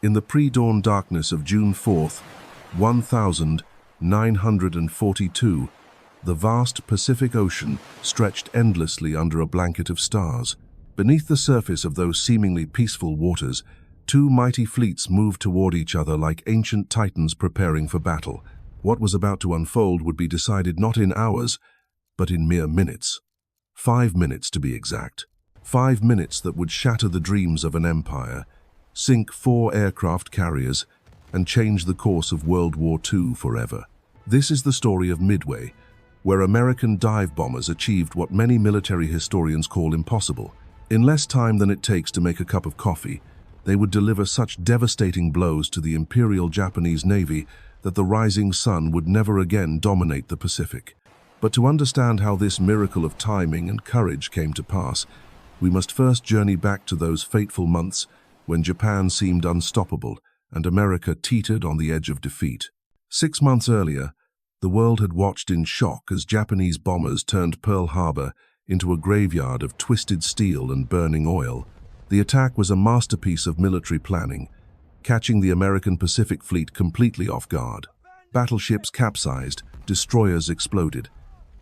In the pre-dawn darkness of June 4th, 1942, the vast Pacific Ocean stretched endlessly under a blanket of stars. Beneath the surface of those seemingly peaceful waters, two mighty fleets moved toward each other like ancient titans preparing for battle. What was about to unfold would be decided not in hours, but in mere minutes. 5 minutes to be exact. 5 minutes that would shatter the dreams of an empire, sink 4 aircraft carriers, and change the course of World War II forever. This is the story of Midway, where American dive bombers achieved what many military historians call impossible. In less time than it takes to make a cup of coffee, they would deliver such devastating blows to the Imperial Japanese Navy that the rising sun would never again dominate the Pacific. But to understand how this miracle of timing and courage came to pass, we must first journey back to those fateful months when Japan seemed unstoppable and America teetered on the edge of defeat. 6 months earlier, the world had watched in shock as Japanese bombers turned Pearl Harbor into a graveyard of twisted steel and burning oil. The attack was a masterpiece of military planning, catching the American Pacific Fleet completely off guard. Battleships capsized, destroyers exploded,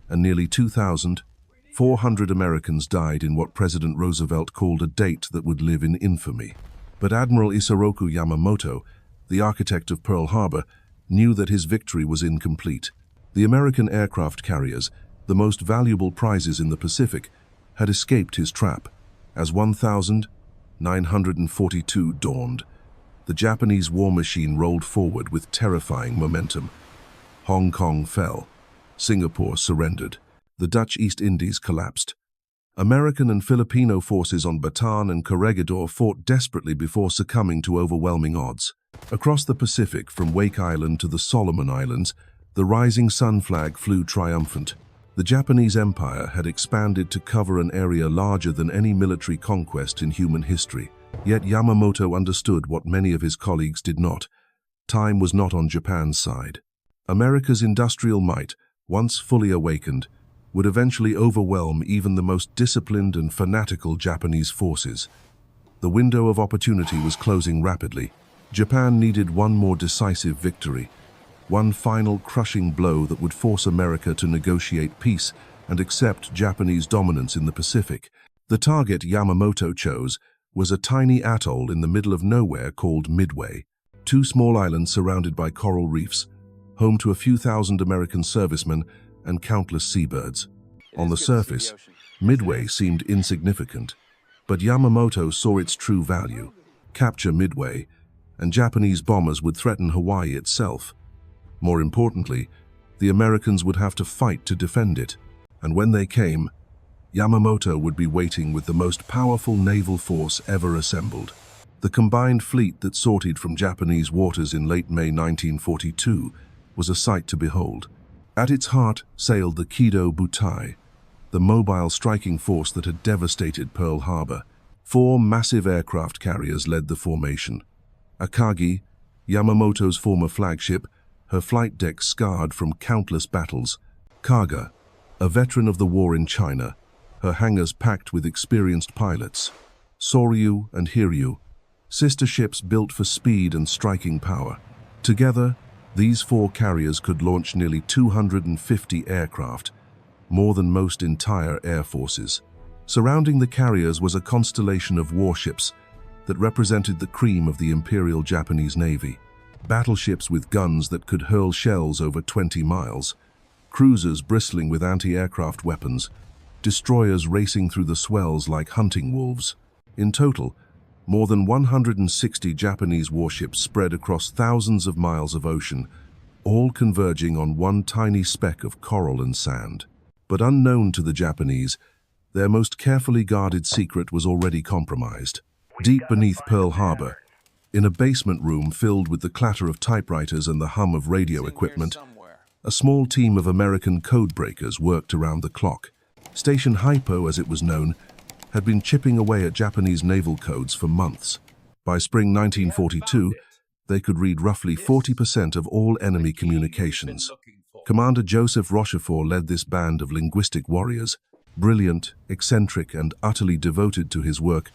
and nearly 2,400 Americans died in what President Roosevelt called a date that would live in infamy. But Admiral Yamamoto, the architect of Pearl Harbor, knew that his victory was incomplete. The American aircraft carriers, the most valuable prizes in the Pacific, had escaped his trap. As 1942 dawned, the Japanese war machine rolled forward with terrifying momentum. Hong Kong fell. Singapore surrendered. The Dutch East Indies collapsed. American and Filipino forces on Bataan and Corregidor fought desperately before succumbing to overwhelming odds. Across the Pacific, from Wake Island to the Solomon Islands, the rising sun flag flew triumphant. The Japanese Empire had expanded to cover an area larger than any military conquest in human history. Yet Yamamoto understood what many of his colleagues did not. Time was not on Japan's side. America's industrial might, once fully awakened, would eventually overwhelm even the most disciplined and fanatical Japanese forces. The window of opportunity was closing rapidly. Japan needed one more decisive victory, one final crushing blow that would force America to negotiate peace and accept Japanese dominance in the Pacific. The target Yamamoto chose was a tiny atoll in the middle of nowhere called Midway. 2 small islands surrounded by coral reefs, home to a few thousand American servicemen and countless seabirds. On the surface, Midway seemed insignificant, but Yamamoto saw its true value. Capture Midway, and Japanese bombers would threaten Hawaii itself. More importantly, the Americans would have to fight to defend it, and when they came, Yamamoto would be waiting with the most powerful naval force ever assembled. The combined fleet that sorted from Japanese waters in late May 1942 was a sight to behold. At its heart sailed the Kido Butai, the mobile striking force that had devastated Pearl Harbor. 4 massive aircraft carriers led the formation. Akagi, Yamamoto's former flagship, her flight deck scarred from countless battles. Kaga, a veteran of the war in China, her hangars packed with experienced pilots. Soryu and Hiryu, sister ships built for speed and striking power. Together, these 4 carriers could launch nearly 250 aircraft, more than most entire air forces. Surrounding the carriers was a constellation of warships that represented the cream of the Imperial Japanese Navy. Battleships with guns that could hurl shells over 20 miles, cruisers bristling with anti-aircraft weapons, destroyers racing through the swells like hunting wolves. In total, more than 160 Japanese warships spread across thousands of miles of ocean, all converging on one tiny speck of coral and sand. But unknown to the Japanese, their most carefully guarded secret was already compromised. Deep beneath Pearl Harbor, in a basement room filled with the clatter of typewriters and the hum of radio equipment, a small team of American Codebreakers worked around the clock. Station Hypo, as it was known, had been chipping away at Japanese naval codes for months. By spring 1942, they could read roughly 40% of all enemy communications. Commander Joseph Rochefort led this band of linguistic warriors, brilliant, eccentric, and utterly devoted to his work.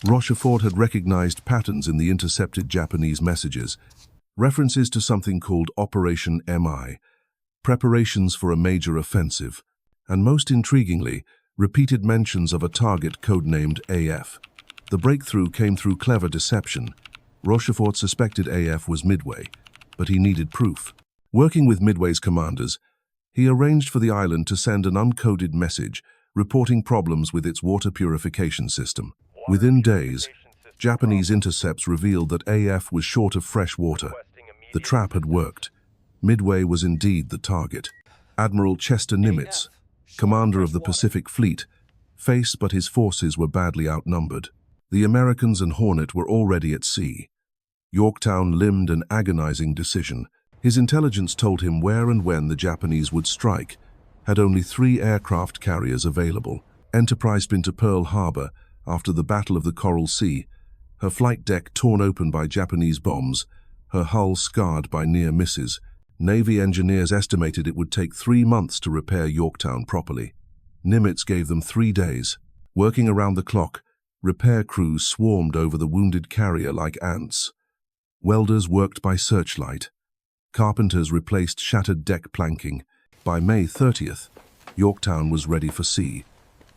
Rochefort had recognized patterns in the intercepted Japanese messages, references to something called Operation MI, preparations for a major offensive, and most intriguingly, repeated mentions of a target codenamed AF. The breakthrough came through clever deception. Rochefort suspected AF was Midway, but he needed proof. Working with Midway's commanders, he arranged for the island to send an uncoded message reporting problems with its water purification system. Within days, Japanese intercepts revealed that AF was short of fresh water. The trap had worked. Midway was indeed the target. Admiral Nimitz, commander of the Pacific Fleet, faced, but his forces were badly outnumbered. The Americans and Hornet were already at sea. Yorktown limbed an agonizing decision. His intelligence told him where and when the Japanese would strike, had only 3 aircraft carriers available. Enterprise been to Pearl Harbor after the Battle of the Coral Sea, her flight deck torn open by Japanese bombs, her hull scarred by near misses. Navy engineers estimated it would take 3 months to repair Yorktown properly. Nimitz gave them 3 days. Working around the clock, repair crews swarmed over the wounded carrier like ants. Welders worked by searchlight. Carpenters replaced shattered deck planking. By May 30th, Yorktown was ready for sea,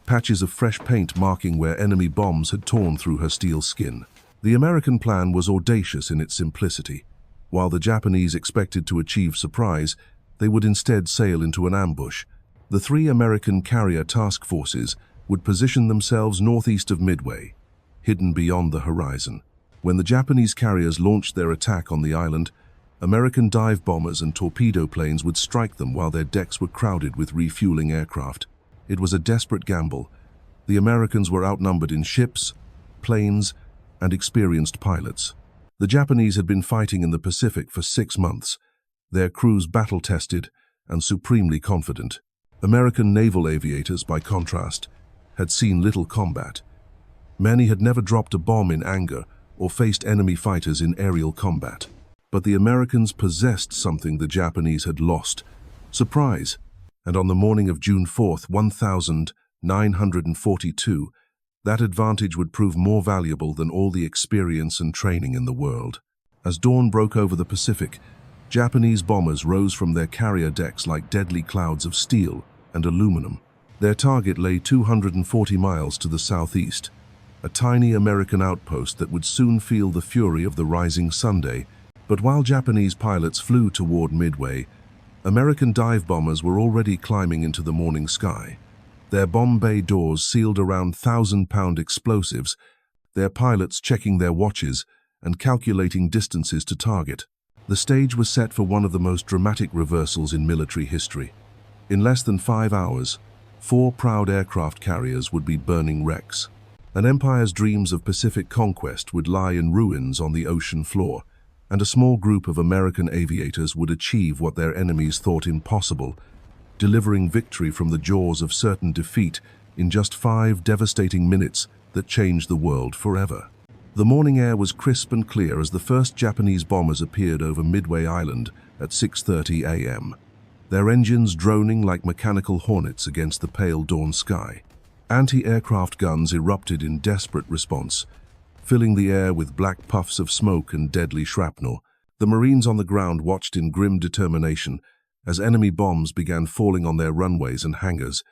patches of fresh paint marking where enemy bombs had torn through her steel skin. The American plan was audacious in its simplicity. While the Japanese expected to achieve surprise, they would instead sail into an ambush. The 3 American carrier task forces would position themselves northeast of Midway, hidden beyond the horizon. When the Japanese carriers launched their attack on the island, American dive bombers and torpedo planes would strike them while their decks were crowded with refueling aircraft. It was a desperate gamble. The Americans were outnumbered in ships, planes, and experienced pilots. The Japanese had been fighting in the Pacific for 6 months, their crews battle-tested and supremely confident. American naval aviators, by contrast, had seen little combat. Many had never dropped a bomb in anger or faced enemy fighters in aerial combat. But the Americans possessed something the Japanese had lost: surprise. And on the morning of June 4th, 1942, that advantage would prove more valuable than all the experience and training in the world. As dawn broke over the Pacific, Japanese bombers rose from their carrier decks like deadly clouds of steel and aluminum. Their target lay 240 miles to the southeast, a tiny American outpost that would soon feel the fury of the rising Sunday. But while Japanese pilots flew toward Midway, American dive bombers were already climbing into the morning sky. Their bomb bay doors sealed around 1,000-pound explosives, their pilots checking their watches and calculating distances to target. The stage was set for one of the most dramatic reversals in military history. In less than 5 hours, 4 proud aircraft carriers would be burning wrecks. An empire's dreams of Pacific conquest would lie in ruins on the ocean floor, and a small group of American aviators would achieve what their enemies thought impossible, delivering victory from the jaws of certain defeat in just 5 devastating minutes that changed the world forever. The morning air was crisp and clear as the first Japanese bombers appeared over Midway Island at 6:30 a.m., their engines droning like mechanical hornets against the pale dawn sky. Anti-aircraft guns erupted in desperate response, filling the air with black puffs of smoke and deadly shrapnel. The Marines on the ground watched in grim determination as enemy bombs began falling on their runways and hangars,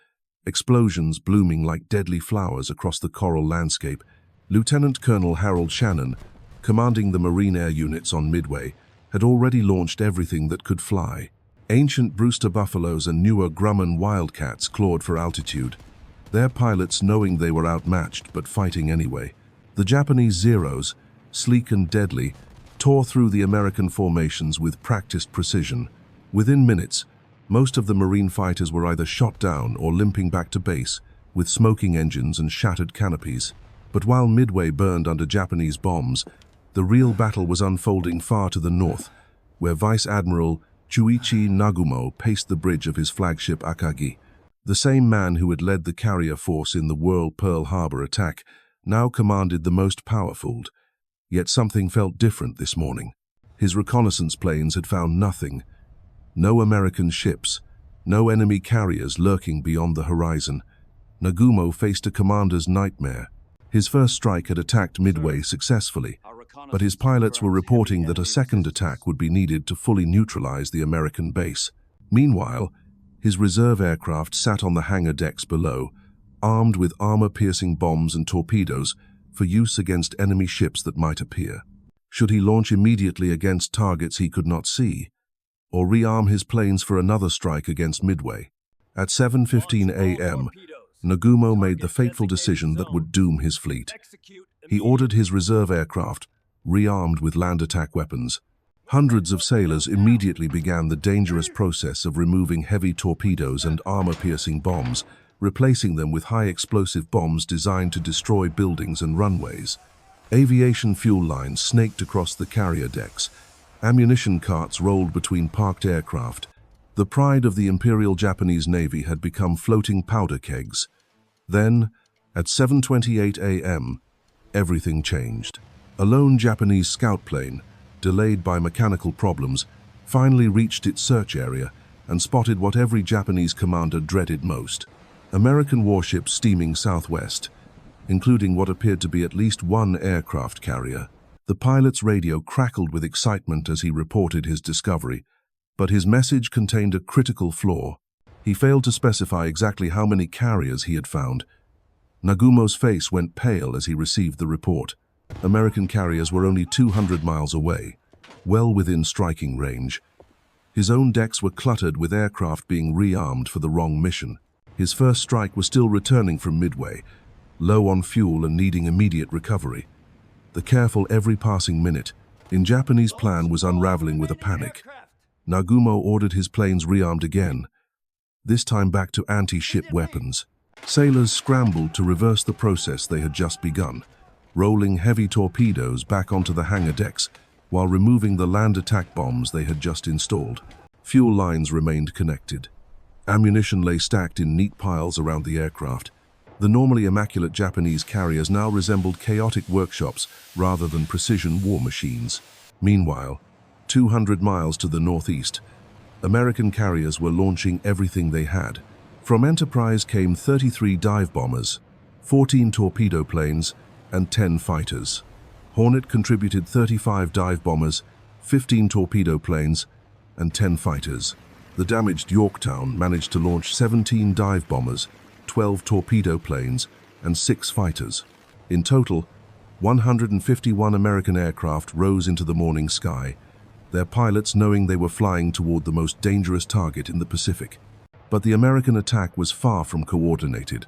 explosions blooming like deadly flowers across the coral landscape. Lieutenant Colonel Harold Shannon, commanding the Marine air units on Midway, had already launched everything that could fly. Ancient Brewster Buffaloes and newer Grumman Wildcats clawed for altitude, their pilots knowing they were outmatched but fighting anyway. The Japanese Zeros, sleek and deadly, tore through the American formations with practiced precision. Within minutes, most of the Marine fighters were either shot down or limping back to base, with smoking engines and shattered canopies. But while Midway burned under Japanese bombs, the real battle was unfolding far to the north, where Vice Admiral Nagumo paced the bridge of his flagship Akagi. The same man who had led the carrier force in the Pearl Harbor attack now commanded the most powerful. Yet something felt different this morning. His reconnaissance planes had found nothing. No American ships, no enemy carriers lurking beyond the horizon. Nagumo faced a commander's nightmare. His first strike had attacked Midway successfully, but his pilots were reporting that a second attack would be needed to fully neutralize the American base. Meanwhile, his reserve aircraft sat on the hangar decks below, armed with armor-piercing bombs and torpedoes for use against enemy ships that might appear. Should he launch immediately against targets he could not see, or rearm his planes for another strike against Midway? At 7:15 a.m., Nagumo made the fateful decision that would doom his fleet. He ordered his reserve aircraft, rearmed with land attack weapons. Hundreds of sailors immediately began the dangerous process of removing heavy torpedoes and armor-piercing bombs, replacing them with high-explosive bombs designed to destroy buildings and runways. Aviation fuel lines snaked across the carrier decks. Ammunition carts rolled between parked aircraft. The pride of the Imperial Japanese Navy had become floating powder kegs. Then, at 7:28 a.m., everything changed. A lone Japanese scout plane, delayed by mechanical problems, finally reached its search area and spotted what every Japanese commander dreaded most: American warships steaming southwest, including what appeared to be at least one aircraft carrier. The pilot's radio crackled with excitement as he reported his discovery, but his message contained a critical flaw. He failed to specify exactly how many carriers he had found. Nagumo's face went pale as he received the report. American carriers were only 200 miles away, well within striking range. His own decks were cluttered with aircraft being rearmed for the wrong mission. His first strike was still returning from Midway, low on fuel and needing immediate recovery. The careful every passing minute in Japanese plan was unraveling with a panic. Nagumo ordered his planes rearmed again, this time back to anti-ship weapons. Sailors scrambled to reverse the process they had just begun, rolling heavy torpedoes back onto the hangar decks while removing the land attack bombs they had just installed. Fuel lines remained connected. Ammunition lay stacked in neat piles around the aircraft. The normally immaculate Japanese carriers now resembled chaotic workshops rather than precision war machines. Meanwhile, 200 miles to the northeast, American carriers were launching everything they had. From Enterprise came 33 dive bombers, 14 torpedo planes, and 10 fighters. Hornet contributed 35 dive bombers, 15 torpedo planes, and 10 fighters. The damaged Yorktown managed to launch 17 dive bombers, 12 torpedo planes, and 6 fighters. In total, 151 American aircraft rose into the morning sky, their pilots knowing they were flying toward the most dangerous target in the Pacific. But the American attack was far from coordinated.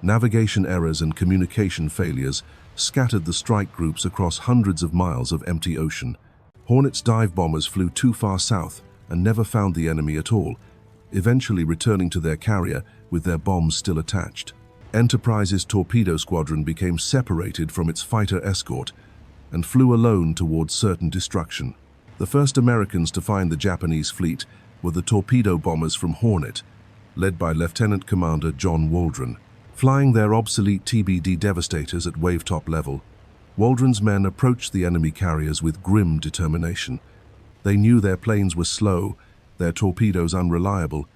Navigation errors and communication failures scattered the strike groups across hundreds of miles of empty ocean. Hornet's dive bombers flew too far south and never found the enemy at all, eventually returning to their carrier with their bombs still attached. Enterprise's torpedo squadron became separated from its fighter escort and flew alone towards certain destruction. The first Americans to find the Japanese fleet were the torpedo bombers from Hornet, led by Lieutenant Commander John Waldron. Flying their obsolete TBD Devastators at wavetop level, Waldron's men approached the enemy carriers with grim determination. They knew their planes were slow, their torpedoes unreliable,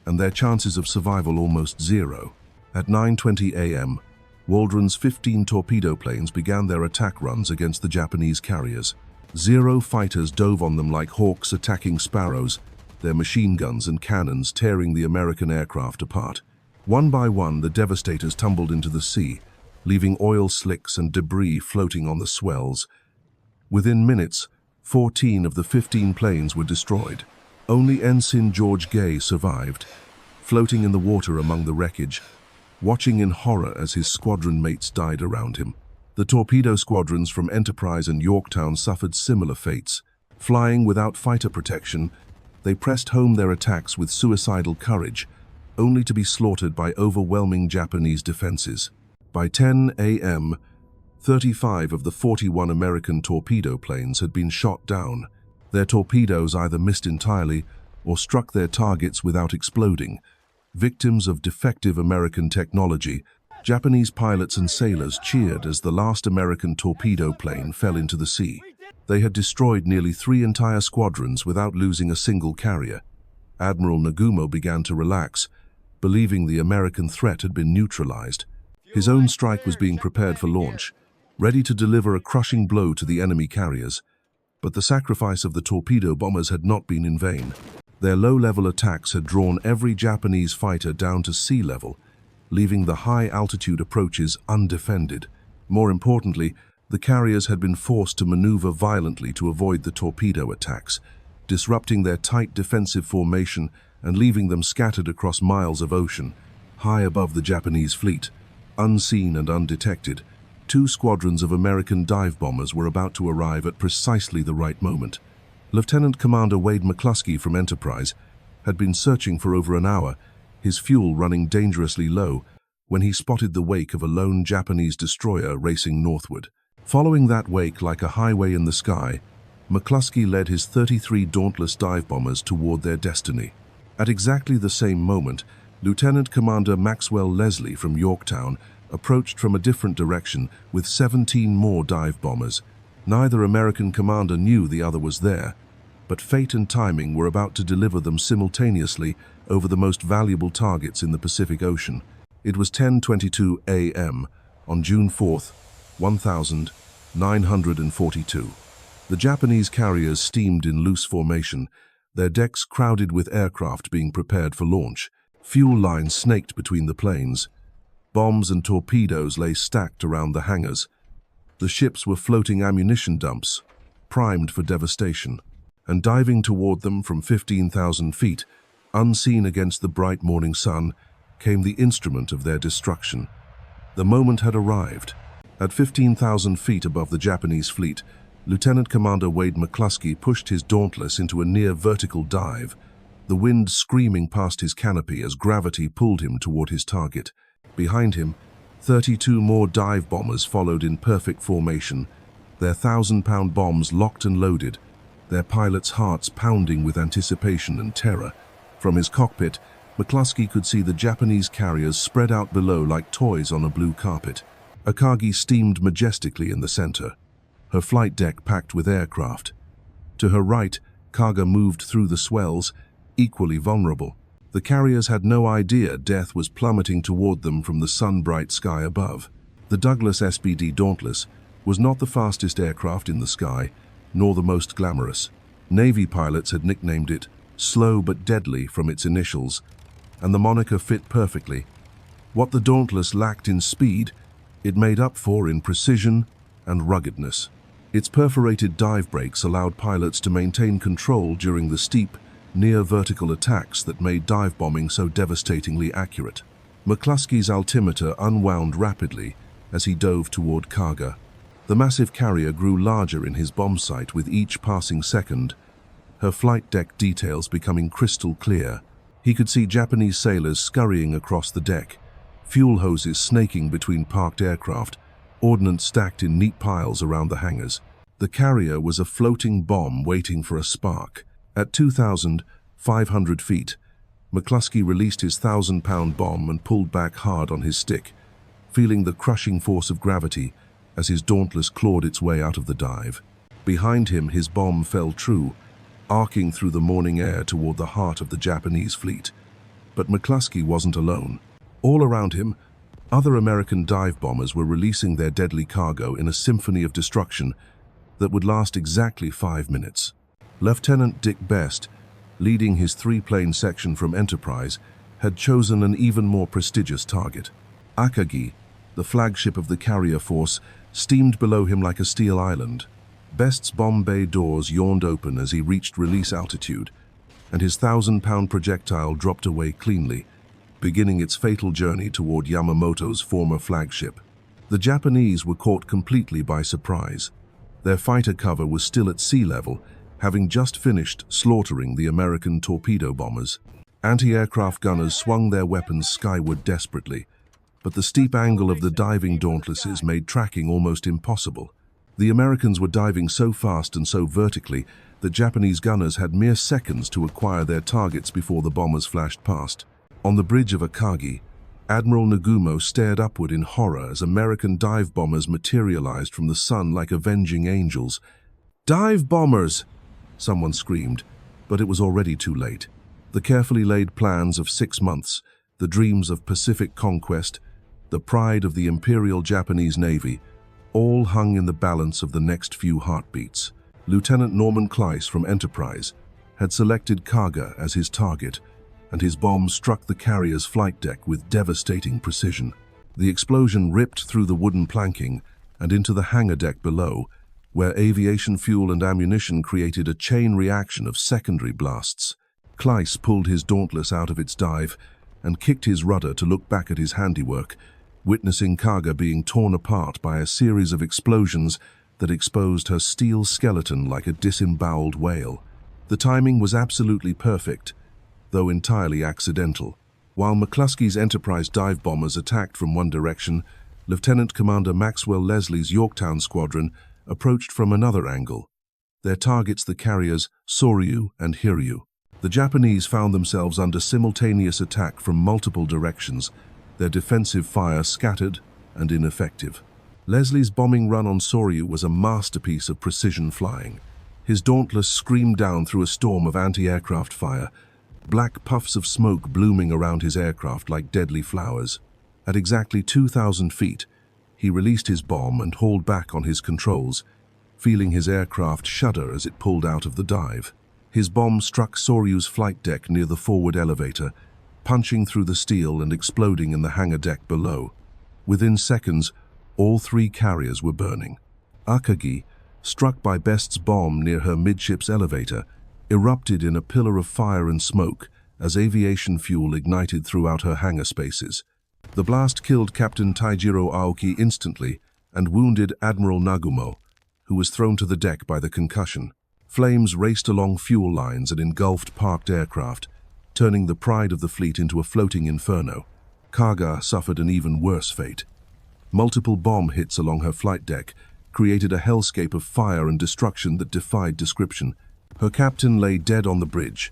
and their chances of survival almost zero. At 9:20 a.m., Waldron's 15 torpedo planes began their attack runs against the Japanese carriers. 0 fighters dove on them like hawks attacking sparrows, their machine guns and cannons tearing the American aircraft apart. One by one, the Devastators tumbled into the sea, leaving oil slicks and debris floating on the swells. Within minutes, 14 of the 15 planes were destroyed. Only Ensign George Gay survived, floating in the water among the wreckage, watching in horror as his squadron mates died around him. The torpedo squadrons from Enterprise and Yorktown suffered similar fates. Flying without fighter protection, they pressed home their attacks with suicidal courage, only to be slaughtered by overwhelming Japanese defenses. By 10 a.m., 35 of the 41 American torpedo planes had been shot down. Their torpedoes either missed entirely or struck their targets without exploding. Victims of defective American technology, Japanese pilots and sailors cheered as the last American torpedo plane fell into the sea. They had destroyed nearly 3 entire squadrons without losing a single carrier. Admiral Nagumo began to relax, believing the American threat had been neutralized. His own strike was being prepared for launch, ready to deliver a crushing blow to the enemy carriers. But the sacrifice of the torpedo bombers had not been in vain. Their low-level attacks had drawn every Japanese fighter down to sea level, leaving the high-altitude approaches undefended. More importantly, the carriers had been forced to maneuver violently to avoid the torpedo attacks, disrupting their tight defensive formation and leaving them scattered across miles of ocean. High above the Japanese fleet, unseen and undetected, 2 squadrons of American dive bombers were about to arrive at precisely the right moment. Lieutenant Commander Wade McCluskey from Enterprise had been searching for over an hour, his fuel running dangerously low, when he spotted the wake of a lone Japanese destroyer racing northward. Following that wake like a highway in the sky, McCluskey led his 33 Dauntless dive bombers toward their destiny. At exactly the same moment, Lieutenant Commander Maxwell Leslie from Yorktown approached from a different direction with 17 more dive bombers. Neither American commander knew the other was there, but fate and timing were about to deliver them simultaneously over the most valuable targets in the Pacific Ocean. It was 10:22 a.m. on June 4th, 1942. The Japanese carriers steamed in loose formation, their decks crowded with aircraft being prepared for launch. Fuel lines snaked between the planes. Bombs and torpedoes lay stacked around the hangars. The ships were floating ammunition dumps, primed for devastation. And diving toward them from 15,000 feet, unseen against the bright morning sun, came the instrument of their destruction. The moment had arrived. At 15,000 feet above the Japanese fleet, Lieutenant Commander Wade McCluskey pushed his Dauntless into a near-vertical dive, the wind screaming past his canopy as gravity pulled him toward his target. Behind him, 32 more dive bombers followed in perfect formation, their 1,000-pound bombs locked and loaded, their pilots' hearts pounding with anticipation and terror. From his cockpit, McCluskey could see the Japanese carriers spread out below like toys on a blue carpet. Akagi steamed majestically in the center, her flight deck packed with aircraft. To her right, Kaga moved through the swells, equally vulnerable. The carriers had no idea death was plummeting toward them from the sun-bright sky above. The Douglas SBD Dauntless was not the fastest aircraft in the sky, nor the most glamorous. Navy pilots had nicknamed it slow but deadly from its initials, and the moniker fit perfectly. What the Dauntless lacked in speed, it made up for in precision and ruggedness. Its perforated dive brakes allowed pilots to maintain control during the steep, near-vertical attacks that made dive bombing so devastatingly accurate. McCluskey's altimeter unwound rapidly as he dove toward Kaga. The massive carrier grew larger in his bomb sight with each passing second, her flight deck details becoming crystal clear. He could see Japanese sailors scurrying across the deck, fuel hoses snaking between parked aircraft, ordnance stacked in neat piles around the hangars. The carrier was a floating bomb waiting for a spark. At 2,500 feet, McCluskey released his 1,000-pound bomb and pulled back hard on his stick, feeling the crushing force of gravity as his Dauntless clawed its way out of the dive. Behind him, his bomb fell true, arcing through the morning air toward the heart of the Japanese fleet. But McCluskey wasn't alone. All around him, other American dive bombers were releasing their deadly cargo in a symphony of destruction that would last exactly 5 minutes. Lieutenant Dick Best, leading his 3-plane section from Enterprise, had chosen an even more prestigious target. Akagi, the flagship of the carrier force, steamed below him like a steel island. Best's bomb bay doors yawned open as he reached release altitude, and his 1,000-pound projectile dropped away cleanly, beginning its fatal journey toward Yamamoto's former flagship. The Japanese were caught completely by surprise. Their fighter cover was still at sea level, having just finished slaughtering the American torpedo bombers. Anti-aircraft gunners swung their weapons skyward desperately, but the steep angle of the diving Dauntlesses made tracking almost impossible. The Americans were diving so fast and so vertically that Japanese gunners had mere seconds to acquire their targets before the bombers flashed past. On the bridge of Akagi, Admiral Nagumo stared upward in horror as American dive bombers materialized from the sun like avenging angels. "Dive bombers!" someone screamed, but it was already too late. The carefully laid plans of 6 months, the dreams of Pacific conquest, the pride of the Imperial Japanese Navy, all hung in the balance of the next few heartbeats. Lieutenant Norman Kleiss from Enterprise had selected Kaga as his target, and his bomb struck the carrier's flight deck with devastating precision. The explosion ripped through the wooden planking and into the hangar deck below, where aviation fuel and ammunition created a chain reaction of secondary blasts. Kleiss pulled his Dauntless out of its dive and kicked his rudder to look back at his handiwork, witnessing Kaga being torn apart by a series of explosions that exposed her steel skeleton like a disemboweled whale. The timing was absolutely perfect, though entirely accidental. While McCluskey's Enterprise dive bombers attacked from one direction, Lieutenant Commander Maxwell Leslie's Yorktown squadron approached from another angle. Their targets the carriers Soryu and Hiryu. The Japanese found themselves under simultaneous attack from multiple directions, their defensive fire scattered and ineffective. Leslie's bombing run on Soryu was a masterpiece of precision flying. His Dauntless screamed down through a storm of anti-aircraft fire, black puffs of smoke blooming around his aircraft like deadly flowers. At exactly 2,000 feet, he released his bomb and hauled back on his controls, feeling his aircraft shudder as it pulled out of the dive. His bomb struck Soryu's flight deck near the forward elevator, punching through the steel and exploding in the hangar deck below. Within seconds, all three carriers were burning. Akagi, struck by Best's bomb near her midships elevator, erupted in a pillar of fire and smoke as aviation fuel ignited throughout her hangar spaces. The blast killed Captain Taijiro Aoki instantly and wounded Admiral Nagumo, who was thrown to the deck by the concussion. Flames raced along fuel lines and engulfed parked aircraft, turning the pride of the fleet into a floating inferno. Kaga suffered an even worse fate. Multiple bomb hits along her flight deck created a hellscape of fire and destruction that defied description. Her captain lay dead on the bridge,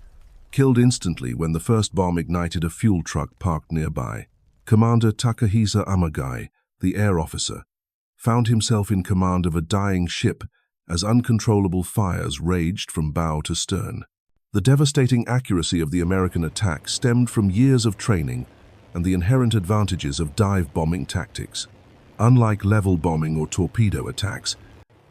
killed instantly when the first bomb ignited a fuel truck parked nearby. Commander Takahisa Amagai, the air officer, found himself in command of a dying ship as uncontrollable fires raged from bow to stern. The devastating accuracy of the American attack stemmed from years of training and the inherent advantages of dive bombing tactics. Unlike level bombing or torpedo attacks,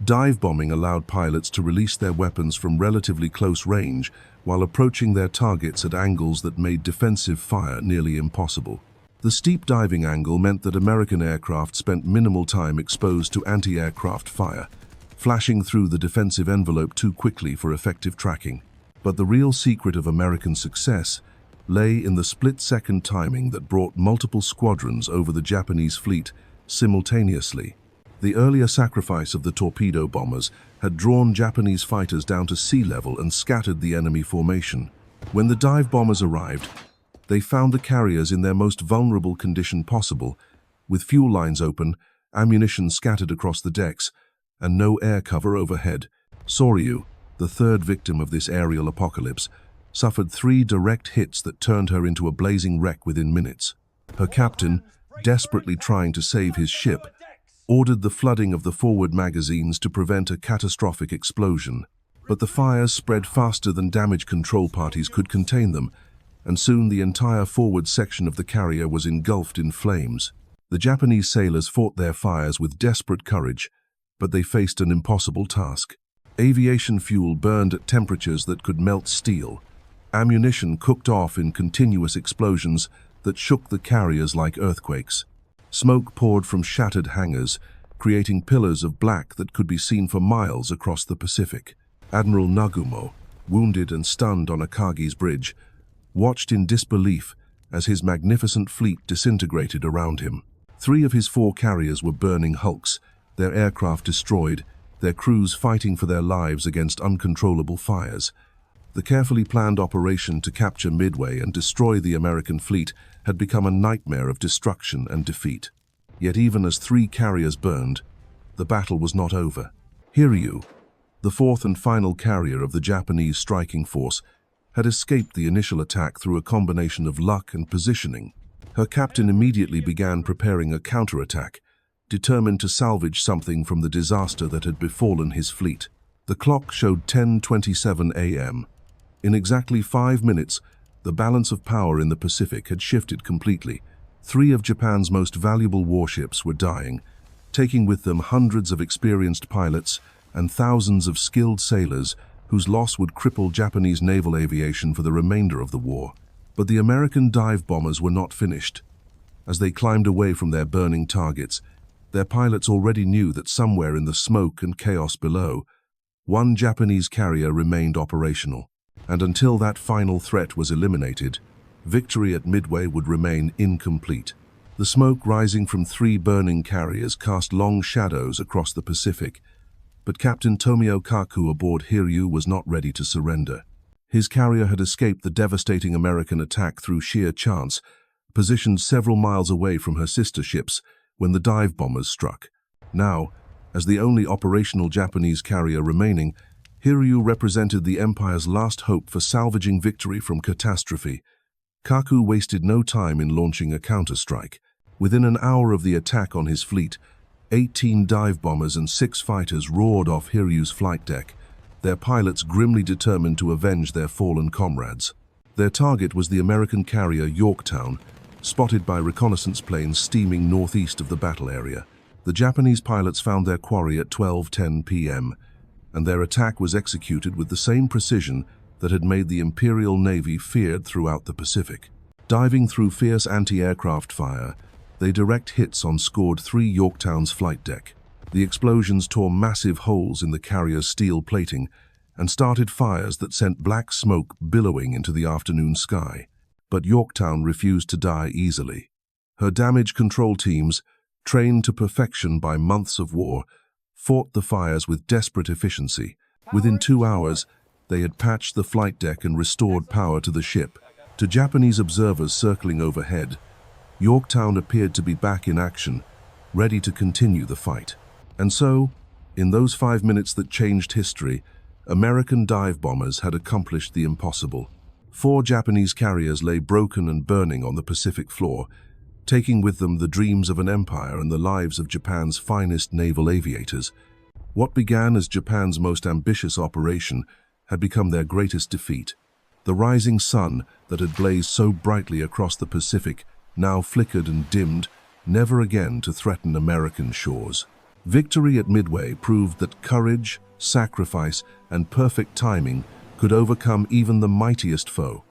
dive bombing allowed pilots to release their weapons from relatively close range while approaching their targets at angles that made defensive fire nearly impossible. The steep diving angle meant that American aircraft spent minimal time exposed to anti-aircraft fire, flashing through the defensive envelope too quickly for effective tracking. But the real secret of American success lay in the split-second timing that brought multiple squadrons over the Japanese fleet simultaneously. The earlier sacrifice of the torpedo bombers had drawn Japanese fighters down to sea level and scattered the enemy formation. When the dive bombers arrived, they found the carriers in their most vulnerable condition possible, with fuel lines open, ammunition scattered across the decks, and no air cover overhead. Soryu, the third victim of this aerial apocalypse, suffered 3 direct hits that turned her into a blazing wreck within minutes. Her captain, desperately trying to save his ship, ordered the flooding of the forward magazines to prevent a catastrophic explosion. But the fires spread faster than damage control parties could contain them, and soon the entire forward section of the carrier was engulfed in flames. The Japanese sailors fought their fires with desperate courage, but they faced an impossible task. Aviation fuel burned at temperatures that could melt steel. Ammunition cooked off in continuous explosions that shook the carriers like earthquakes. Smoke poured from shattered hangars, creating pillars of black that could be seen for miles across the Pacific. Admiral Nagumo, wounded and stunned on Akagi's bridge, watched in disbelief as his magnificent fleet disintegrated around him. 3 of his 4 carriers were burning hulks, their aircraft destroyed, their crews fighting for their lives against uncontrollable fires. The carefully planned operation to capture Midway and destroy the American fleet had become a nightmare of destruction and defeat. Yet even as 3 carriers burned, the battle was not over. Hiryu, the 4th and final carrier of the Japanese striking force, had escaped the initial attack through a combination of luck and positioning. Her captain immediately began preparing a counterattack, determined to salvage something from the disaster that had befallen his fleet. The clock showed 10:27 a.m. In exactly 5 minutes, the balance of power in the Pacific had shifted completely. Three of Japan's most valuable warships were dying, taking with them hundreds of experienced pilots and thousands of skilled sailors whose loss would cripple Japanese naval aviation for the remainder of the war. But the American dive bombers were not finished. As they climbed away from their burning targets, their pilots already knew that somewhere in the smoke and chaos below, one Japanese carrier remained operational. And until that final threat was eliminated, victory at Midway would remain incomplete. The smoke rising from three burning carriers cast long shadows across the Pacific, but Captain Tomio Kaku aboard Hiryu was not ready to surrender. His carrier had escaped the devastating American attack through sheer chance, positioned several miles away from her sister ships when the dive bombers struck. Now, as the only operational Japanese carrier remaining, Hiryu represented the Empire's last hope for salvaging victory from catastrophe. Kaku wasted no time in launching a counterstrike. Within an hour of the attack on his fleet, 18 dive bombers and 6 fighters roared off Hiryu's flight deck, their pilots grimly determined to avenge their fallen comrades. Their target was the American carrier Yorktown, spotted by reconnaissance planes steaming northeast of the battle area. The Japanese pilots found their quarry at 12:10 p.m., and their attack was executed with the same precision that had made the Imperial Navy feared throughout the Pacific. Diving through fierce anti-aircraft fire, they direct hits on scored 3 Yorktown's flight deck. The explosions tore massive holes in the carrier's steel plating and started fires that sent black smoke billowing into the afternoon sky. But Yorktown refused to die easily. Her damage control teams, trained to perfection by months of war, fought the fires with desperate efficiency. Within 2 hours, they had patched the flight deck and restored power to the ship. To Japanese observers circling overhead, Yorktown appeared to be back in action, ready to continue the fight. And so, in those 5 minutes that changed history, American dive bombers had accomplished the impossible. 4 Japanese carriers lay broken and burning on the Pacific floor, taking with them the dreams of an empire and the lives of Japan's finest naval aviators. What began as Japan's most ambitious operation had become their greatest defeat. The rising sun that had blazed so brightly across the Pacific now flickered and dimmed, never again to threaten American shores. Victory at Midway proved that courage, sacrifice, and perfect timing could overcome even the mightiest foe.